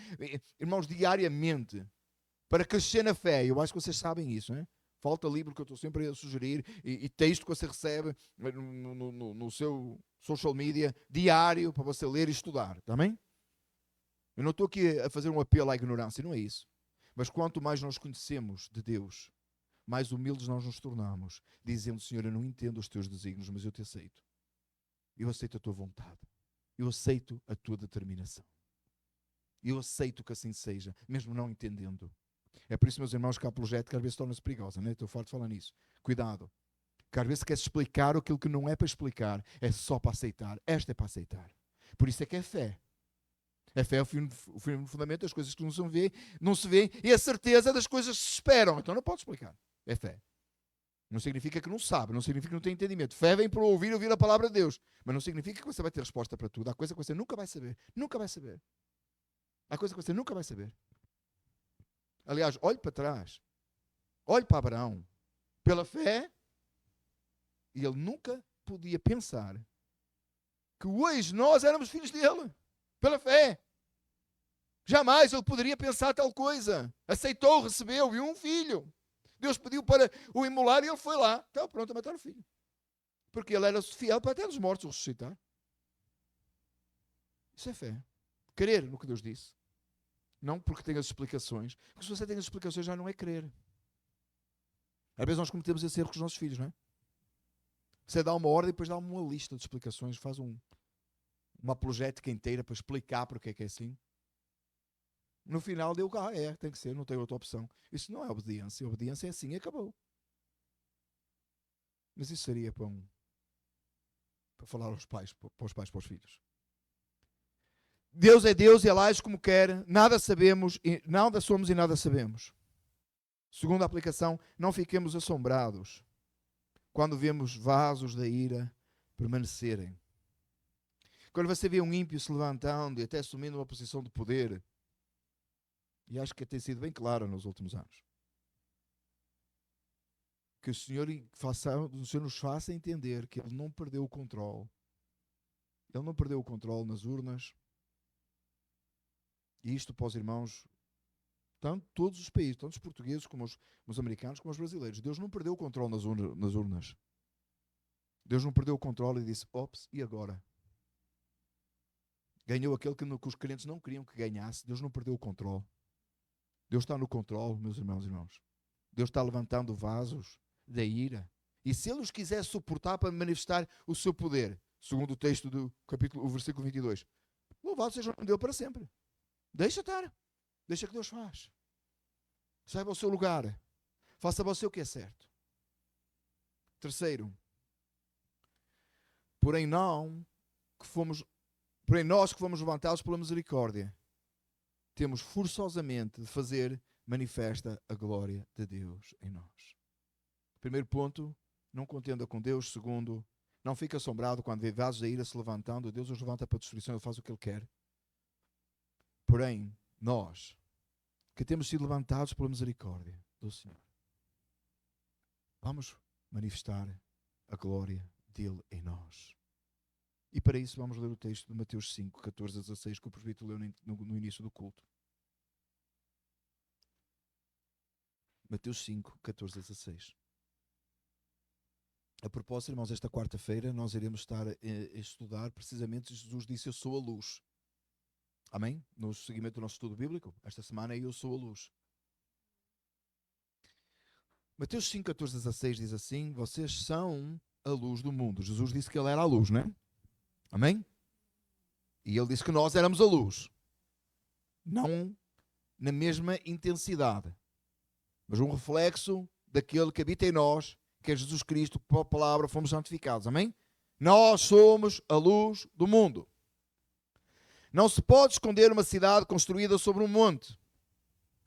irmãos, diariamente, para crescer na fé. Eu acho que vocês sabem isso, não é? Falta livro que eu estou sempre a sugerir e texto que você recebe no seu social media diário para você ler e estudar, está bem? Eu não estou aqui a fazer um apelo à ignorância, não é isso. Mas quanto mais nós conhecemos de Deus, mais humildes nós nos tornamos, dizendo: Senhor, eu não entendo os teus desígnios, mas eu te aceito. Eu aceito a tua vontade. Eu aceito a tua determinação. Eu aceito que assim seja, mesmo não entendendo. É por isso, meus irmãos, que a apologética às vezes torna-se perigosa, né? Estou farto de falar nisso. Cuidado. Que às vezes quer-se explicar aquilo que não é para explicar, é só para aceitar. Esta é para aceitar. Por isso é que é fé. A fé é o firme fundamento das coisas que não se vê e a certeza das coisas que se esperam. Então não pode explicar. É fé. Não significa que não sabe, não significa que não tem entendimento. Fé vem para ouvir a palavra de Deus. Mas não significa que você vai ter resposta para tudo. Há coisa que você nunca vai saber. Nunca vai saber. Há coisa que você nunca vai saber. Aliás, olhe para trás. Olhe para Abraão. Pela fé, e ele nunca podia pensar que hoje nós éramos filhos dele. Pela fé. Jamais ele poderia pensar tal coisa. Aceitou, recebeu, e um filho. Deus pediu para o imolar e ele foi lá. Então, pronto a matar o filho. Porque ele era fiel para até dos mortos o ressuscitar. Isso é fé. Crer no que Deus disse. Não porque tem as explicações. Porque se você tem as explicações já não é crer. Às vezes nós cometemos esse erro com os nossos filhos, não é? Você dá uma ordem e depois dá uma lista de explicações. Faz uma apologética inteira para explicar porque é que é assim. No final deu, tem que ser, não tem outra opção. Isso não é obediência. A obediência é assim e acabou. Mas isso seria para falar aos pais, para os filhos. Deus é Deus e Ele age como quer. Nada sabemos, nada somos e nada sabemos. Segunda aplicação, não fiquemos assombrados quando vemos vasos da ira permanecerem. Quando você vê um ímpio se levantando e até assumindo uma posição de poder, e acho que tem sido bem claro nos últimos anos, que o Senhor nos faça entender que Ele não perdeu o controle. Ele não perdeu o controle nas urnas. E isto para os irmãos, tanto todos os países, tanto os portugueses como os americanos, como os brasileiros. Deus não perdeu o controle nas urnas. Deus não perdeu o controle e disse: ops, e agora? Ganhou aquele que os crentes não queriam que ganhasse. Deus não perdeu o controle. Deus está no controle, meus irmãos e irmãos. Deus está levantando vasos da ira. E se Ele os quiser suportar para manifestar o seu poder, segundo o texto do capítulo, o versículo 22, louvado seja o nome dele para sempre. Deixa estar. Deixa que Deus faz. Saiba o seu lugar. Faça você o que é certo. Terceiro. Porém não que fomos Porém, nós que fomos levantados pela misericórdia, temos forçosamente de fazer manifesta a glória de Deus em nós. Primeiro ponto, não contenda com Deus. Segundo, não fique assombrado quando vê vasos da ira se levantando. Deus os levanta para a destruição, Ele faz o que Ele quer. Porém, nós, que temos sido levantados pela misericórdia do Senhor, vamos manifestar a glória dele em nós. E para isso vamos ler o texto de Mateus 5, 14 a 16, que o presbítero leu no início do culto. Mateus 5, 14 a 16. A propósito, irmãos, esta quarta-feira nós iremos estar a estudar precisamente, Jesus disse: eu sou a luz. Amém? No seguimento do nosso estudo bíblico, esta semana eu sou a luz. Mateus 5, 14 a 16 diz assim: vocês são a luz do mundo. Jesus disse que Ele era a luz, não é? Amém? E Ele disse que nós éramos a luz. Não na mesma intensidade, mas um reflexo daquele que habita em nós, que é Jesus Cristo, que pela palavra fomos santificados. Amém? Nós somos a luz do mundo. Não se pode esconder uma cidade construída sobre um monte.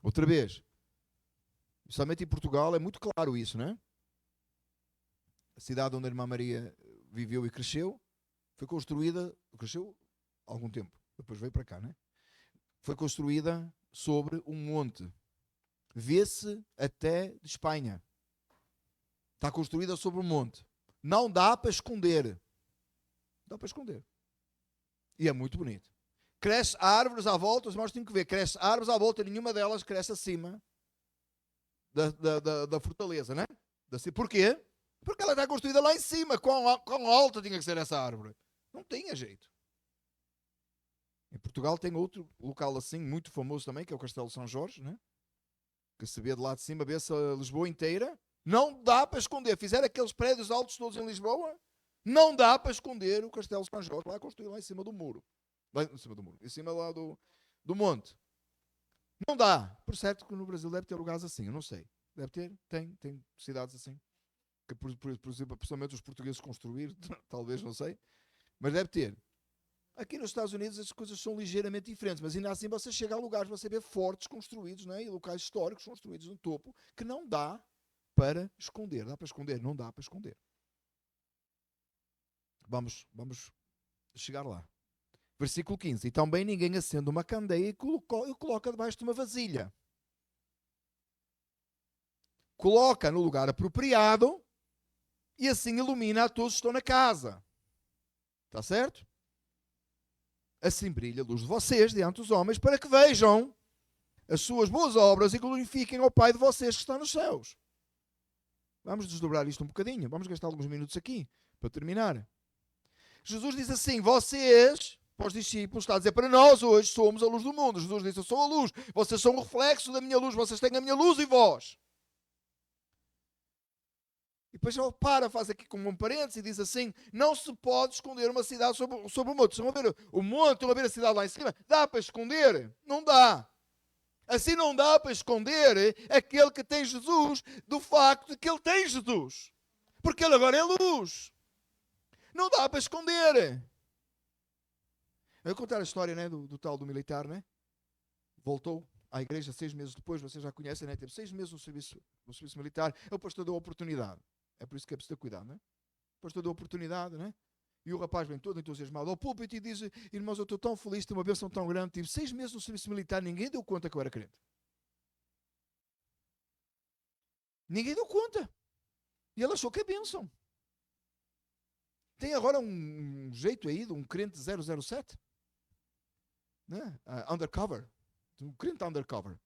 Outra vez. Principalmente em Portugal é muito claro isso, não é? A cidade onde a irmã Maria viveu e cresceu foi construída, cresceu há algum tempo, depois veio para cá, não é? Foi construída sobre um monte. Vê-se até de Espanha. Está construída sobre um monte. Não dá para esconder. Não dá para esconder. E é muito bonito. Cresce árvores à volta, os irmãos têm que ver, cresce árvores à volta, nenhuma delas cresce acima da fortaleza, né? Porquê? Porque ela está construída lá em cima. Quão alta tinha que ser essa árvore? Não tinha jeito. Em Portugal tem outro local assim, muito famoso também, que é o Castelo de São Jorge, né? Que se vê de lá de cima, vê-se a Lisboa inteira. Não dá para esconder. Fizeram aqueles prédios altos todos em Lisboa, não dá para esconder o Castelo de São Jorge, lá construído lá em cima do muro. Lá em cima do muro. Em cima lá do monte. Não dá. Por certo que no Brasil deve ter lugares assim, eu não sei. Deve ter, tem cidades assim. Que por exemplo, principalmente os portugueses construir, talvez, não sei. Mas deve ter. Aqui nos Estados Unidos as coisas são ligeiramente diferentes, mas ainda assim você chega a lugares, você vê fortes construídos, né? E locais históricos construídos no topo, que não dá para esconder. Dá para esconder? Não dá para esconder. Vamos chegar lá. Versículo 15. E também ninguém acende uma candeia e coloca debaixo de uma vasilha. Coloca no lugar apropriado e assim ilumina a todos que estão na casa. Está certo? Assim brilha a luz de vocês diante dos homens, para que vejam as suas boas obras e glorifiquem ao Pai de vocês que está nos céus. Vamos desdobrar isto um bocadinho. Vamos gastar alguns minutos aqui para terminar. Jesus diz assim: vocês, para os discípulos, está a dizer para nós hoje, somos a luz do mundo. Jesus disse: eu sou a luz. Vocês são o reflexo da minha luz. Vocês têm a minha luz em vós. E depois ele faz aqui como um parênteses e diz assim: não se pode esconder uma cidade sobre o monte. Estão a ver o monte, estão a ver a cidade lá em cima? Dá para esconder? Não dá. Assim não dá para esconder aquele que tem Jesus do facto de que ele tem Jesus. Porque ele agora é luz. Não dá para esconder. Eu vou contar a história, né, do tal do militar, né? Voltou à igreja 6 meses depois, vocês já conhecem, né? Teve 6 meses no serviço militar. O pastor deu a oportunidade. É por isso que é preciso ter cuidado, né? O pastor deu a oportunidade, né? E o rapaz vem todo entusiasmado ao púlpito e diz: irmãos, eu estou tão feliz, tenho uma bênção tão grande, tive 6 meses no serviço militar, ninguém deu conta que eu era crente. Ninguém deu conta. E ele achou que é bênção. Tem agora um jeito aí de um crente 007, né? Undercover. Um crente undercover.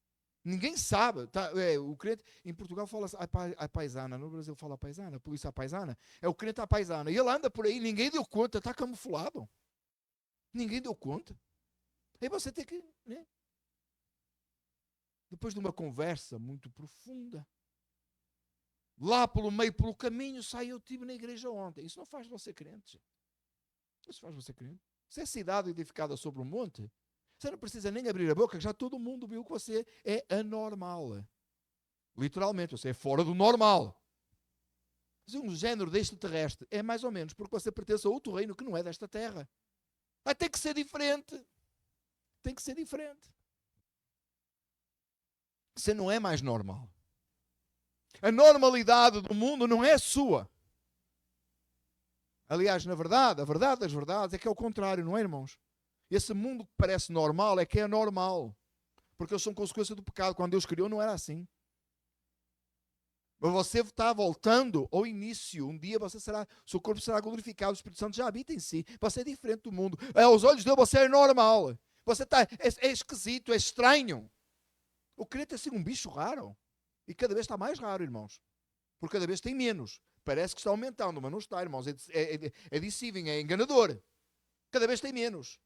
Ninguém sabe. Tá? O crente, em Portugal fala a paisana, no Brasil fala a paisana, a polícia a paisana. É o crente a paisana. E ele anda por aí, ninguém deu conta, está camuflado. Ninguém deu conta. Aí você tem que, né? Depois de uma conversa muito profunda, lá pelo meio, pelo caminho, sai: eu estive na igreja ontem. Isso não faz você crente. Isso faz você crente. Se é cidade edificada sobre um monte, você não precisa nem abrir a boca, já todo mundo viu que você é anormal. Literalmente, você é fora do normal. Mas um género de extraterrestre é mais ou menos porque você pertence a outro reino que não é desta terra. Tem que ser diferente. Tem que ser diferente. Você não é mais normal. A normalidade do mundo não é sua. Aliás, na verdade, a verdade das verdades é que é o contrário, não é, irmãos? Esse mundo que parece normal é que é anormal. Porque eles são consequência do pecado. Quando Deus criou não era assim. Mas você está voltando ao início. Um dia você será, o seu corpo será glorificado, o Espírito Santo já habita em si. Você é diferente do mundo. Aos olhos de Deus você é normal. Você é esquisito, é estranho. O crente é assim um bicho raro. E cada vez está mais raro, irmãos. Porque cada vez tem menos. Parece que está aumentando, mas não está, irmãos. É deceiving, é enganador. Cada vez tem menos.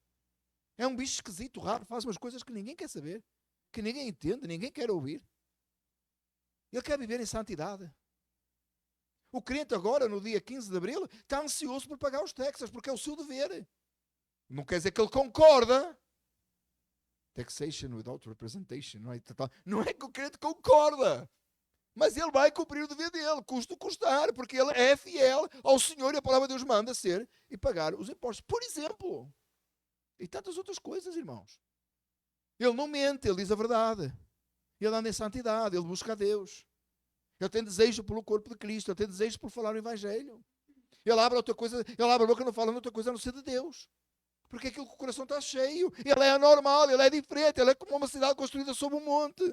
É um bicho esquisito, raro. Faz umas coisas que ninguém quer saber. Que ninguém entende, ninguém quer ouvir. Ele quer viver em santidade. O crente agora, no dia 15 de Abril, está ansioso por pagar os taxas, porque é o seu dever. Não quer dizer que ele concorda. Taxation without representation. Não é que o crente concorda. Mas ele vai cumprir o dever dele, custo custar, porque ele é fiel ao Senhor e a palavra de Deus manda ser e pagar os impostos. Por exemplo. E tantas outras coisas, irmãos. Ele não mente, ele diz a verdade. Ele anda em santidade, ele busca a Deus. Ele tem desejo pelo corpo de Cristo, ele tem desejo por falar o Evangelho. Ele abre outra coisa, ele abre a boca e não fala outra coisa a não ser de Deus. Porque aquilo que o coração está cheio. Ele é anormal, ele é diferente, ele é como uma cidade construída sobre um monte.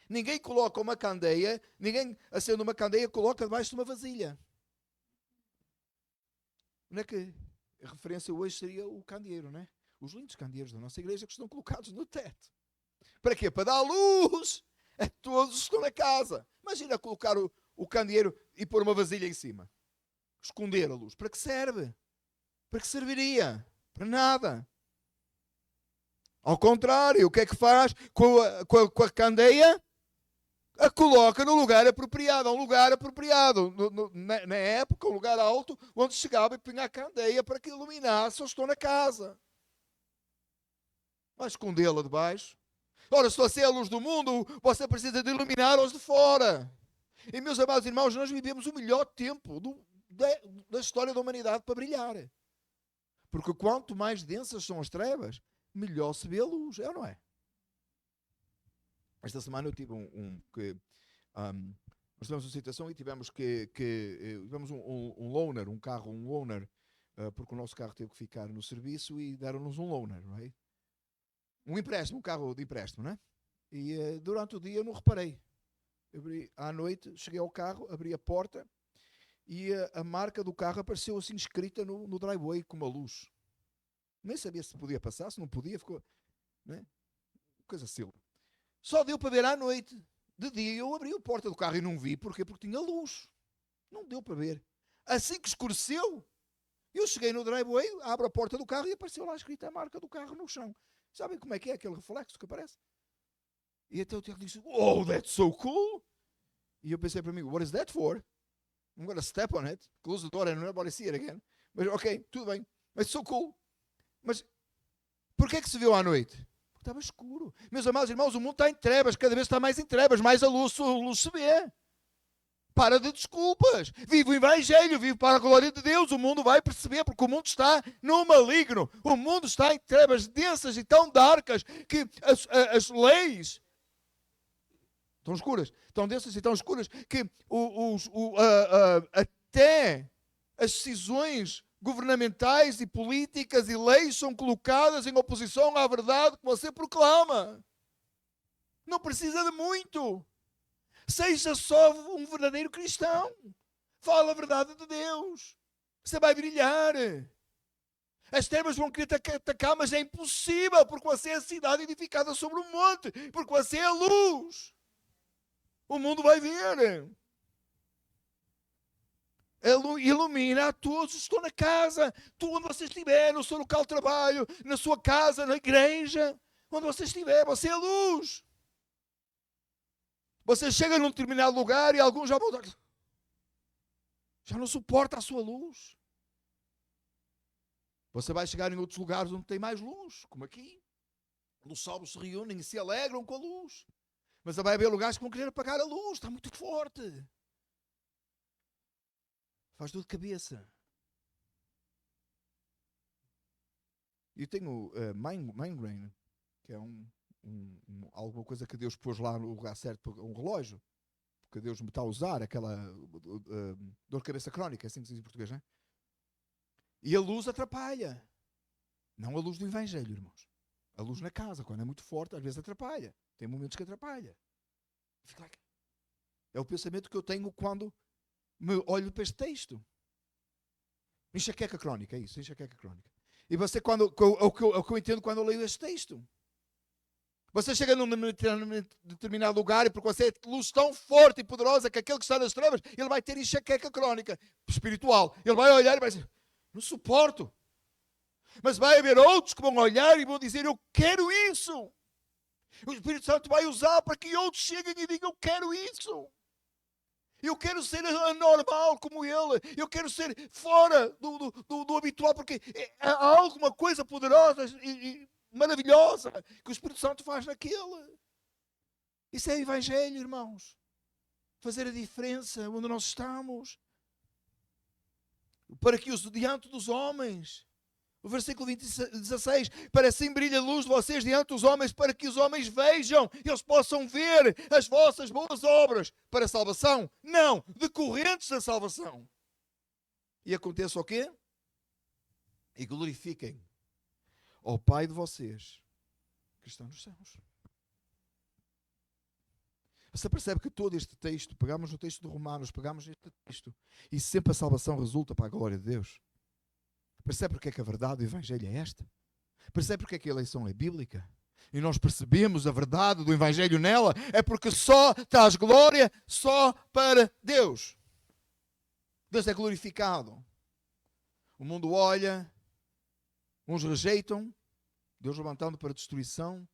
Ninguém coloca uma candeia, ninguém acende uma candeia coloca debaixo de uma vasilha. Não é que a referência hoje seria o candeeiro, não é? Os lindos candeeiros da nossa igreja que estão colocados no teto. Para quê? Para dar luz a todos os que estão na casa. Imagina colocar o candeeiro e pôr uma vasilha em cima. Esconder a luz. Para que serve? Para que serviria? Para nada. Ao contrário, o que é que faz com a candeia? A coloca no lugar apropriado. Um lugar apropriado. Na época, um lugar alto, onde chegava e punha a candeia para que iluminasse os que estão na casa. Vai escondê-la debaixo. Ora, se você é a luz do mundo, você precisa de iluminar os de fora. E, meus amados irmãos, nós vivemos o melhor tempo da história da humanidade para brilhar. Porque quanto mais densas são as trevas, melhor se vê a luz, é ou não é? Esta semana eu tive nós tivemos uma situação e tivemos tivemos um loaner, um carro, porque o nosso carro teve que ficar no serviço e deram-nos um loaner, não é? Um empréstimo, um carro de empréstimo, não é? E durante o dia eu não reparei. À noite, cheguei ao carro, abri a porta e a marca do carro apareceu assim escrita no driveway com uma luz. Nem sabia se podia passar, se não podia, ficou, não é? Coisa silva. Só deu para ver à noite. De dia eu abri a porta do carro e não vi. Porquê? Porque tinha luz. Não deu para ver. Assim que escureceu, eu cheguei no driveway, abro a porta do carro e apareceu lá escrita a marca do carro no chão. Sabem como é aquele reflexo que aparece? E até o Tiago disse, oh, that's so cool. E eu pensei para mim, what is that for? I'm going to step on it, close the door and nobody see it again. Mas ok, tudo bem. Mas so cool. Mas porquê que se viu à noite? Porque estava escuro. Meus amados irmãos, o mundo está em trevas, cada vez está mais em trevas, mais a luz se vê. Para de desculpas. Vive o Evangelho, vive para a glória de Deus. O mundo vai perceber, porque o mundo está no maligno. O mundo está em trevas densas e tão darkas que as leis tão escuras, tão densas e tão escuras que até as decisões governamentais e políticas e leis são colocadas em oposição à verdade que você proclama. Não precisa de muito. Seja só um verdadeiro cristão. Fala a verdade de Deus. Você vai brilhar. As trevas vão querer atacar, mas é impossível, porque você é a cidade edificada sobre um monte, porque você é a luz. O mundo vai ver. Ilumina a todos os que estão na casa, onde você estiver, no seu local de trabalho, na sua casa, na igreja, onde você estiver, você é a luz. Você chega num determinado lugar e alguns já não suporta a sua luz. Você vai chegar em outros lugares onde tem mais luz, como aqui. Os salvos se reúnem e se alegram com a luz. Mas vai haver lugares que vão querer apagar a luz, está muito forte. Faz dor de cabeça. Eu tenho migraine, que é alguma coisa que Deus pôs lá no lugar certo, um relógio, porque Deus me está a usar, aquela dor de cabeça crónica, assim que se diz em português, não é? E a luz atrapalha. Não a luz do Evangelho, irmãos. A luz na casa, quando é muito forte, às vezes atrapalha. Tem momentos que atrapalha. É o pensamento que eu tenho quando me olho para este texto. Enxaqueca crónica, é isso, enxaqueca crónica. E você, o que eu entendo quando eu leio este texto. Você chega num determinado lugar e porque você é luz tão forte e poderosa que aquele que está nas trevas, ele vai ter enxaqueca crónica espiritual. Ele vai olhar e vai dizer, não suporto. Mas vai haver outros que vão olhar e vão dizer, eu quero isso. O Espírito Santo vai usar para que outros cheguem e digam, eu quero isso. Eu quero ser anormal como ele. Eu quero ser fora do habitual, porque há alguma coisa poderosa e maravilhosa que o Espírito Santo faz naquele. Isso é Evangelho, irmãos. Fazer a diferença onde nós estamos. Para que diante dos homens... O versículo 16, para assim brilha a luz de vocês diante dos homens, para que os homens vejam, eles possam ver as vossas boas obras para a salvação, não, decorrentes da salvação. E aconteça o quê? E glorifiquem ao Pai de vocês, que está nos céus. Você percebe que todo este texto, pegamos no texto de Romanos, pegamos este texto, e sempre a salvação resulta para a glória de Deus. Percebe porque é que a verdade do Evangelho é esta? Percebe porque é que a eleição é bíblica? E nós percebemos a verdade do Evangelho nela, é porque só traz glória só para Deus. Deus é glorificado. O mundo olha, uns rejeitam, Deus levantando para a destruição.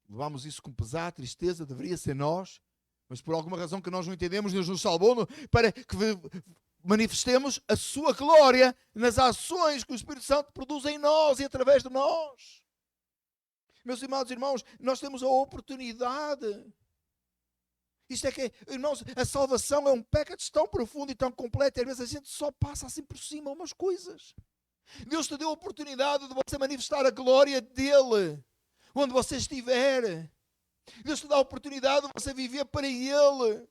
Levamos isso com pesar, tristeza, deveria ser nós, mas por alguma razão que nós não entendemos, Deus nos salvou para que manifestemos a sua glória nas ações que o Espírito Santo produz em nós e através de nós. Meus amados irmãos, nós temos a oportunidade. Isto é que, irmãos, a salvação é um package tão profundo e tão completo, e às vezes a gente só passa assim por cima umas coisas. Deus te deu a oportunidade de você manifestar a glória dele, onde você estiver. Deus te dá a oportunidade de você viver para ele,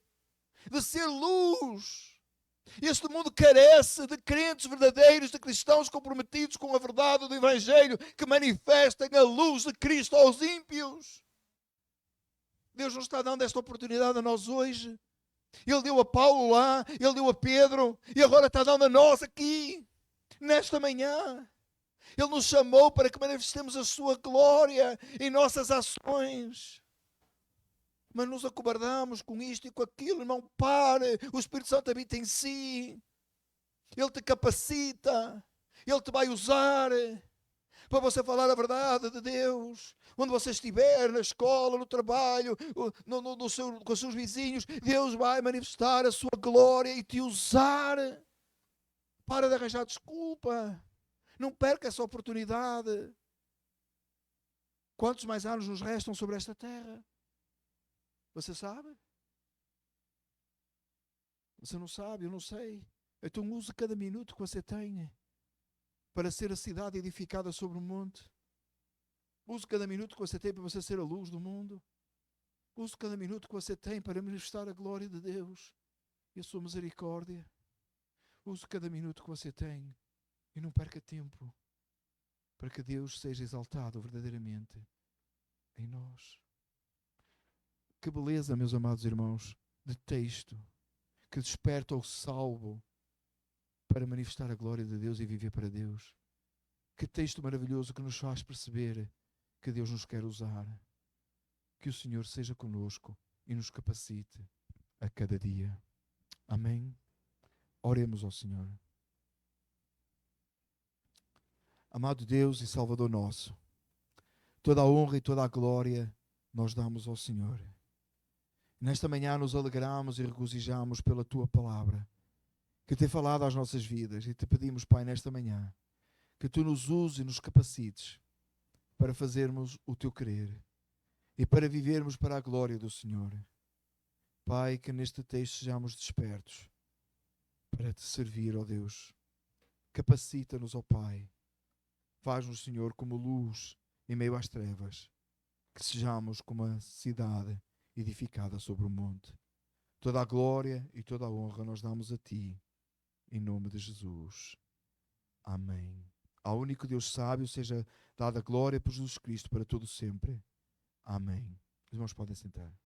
de ser luz. Este mundo carece de crentes verdadeiros, de cristãos comprometidos com a verdade do Evangelho, que manifestem a luz de Cristo aos ímpios. Deus nos está dando esta oportunidade a nós hoje. Ele deu a Paulo lá, Ele deu a Pedro, e agora está dando a nós aqui, nesta manhã. Ele nos chamou para que manifestemos a sua glória em nossas ações. Mas nos acobardamos com isto e com aquilo, irmão, pare. O Espírito Santo habita em si. Ele te capacita. Ele te vai usar para você falar a verdade de Deus. Onde você estiver, na escola, no trabalho, com os seus vizinhos, Deus vai manifestar a sua glória e te usar. Para de arranjar desculpa. Não perca essa oportunidade. Quantos mais anos nos restam sobre esta terra? Você sabe? Você não sabe, eu não sei. Então use cada minuto que você tem para ser a cidade edificada sobre o monte. Use cada minuto que você tem para você ser a luz do mundo. Use cada minuto que você tem para manifestar a glória de Deus e a sua misericórdia. Use cada minuto que você tem e não perca tempo para que Deus seja exaltado verdadeiramente em nós. Que beleza, meus amados irmãos, de texto que desperta o salvo para manifestar a glória de Deus e viver para Deus. Que texto maravilhoso que nos faz perceber que Deus nos quer usar. Que o Senhor seja conosco e nos capacite a cada dia. Amém? Oremos ao Senhor. Amado Deus e Salvador nosso, toda a honra e toda a glória nós damos ao Senhor. Nesta manhã nos alegramos e regozijamos pela Tua palavra, que tem falado às nossas vidas, e te pedimos, Pai, nesta manhã, que Tu nos uses e nos capacites para fazermos o Teu querer e para vivermos para a glória do Senhor. Pai, que neste texto sejamos despertos para Te servir, ó Deus. Capacita-nos, ó Pai, Faz-nos, Senhor, como luz em meio às trevas, que sejamos como a cidade edificada sobre o monte. Toda a glória e toda a honra nós damos a Ti, em nome de Jesus. Amém. Ao único Deus sábio seja dada glória por Jesus Cristo para todo sempre. Amém. Os irmãos podem sentar.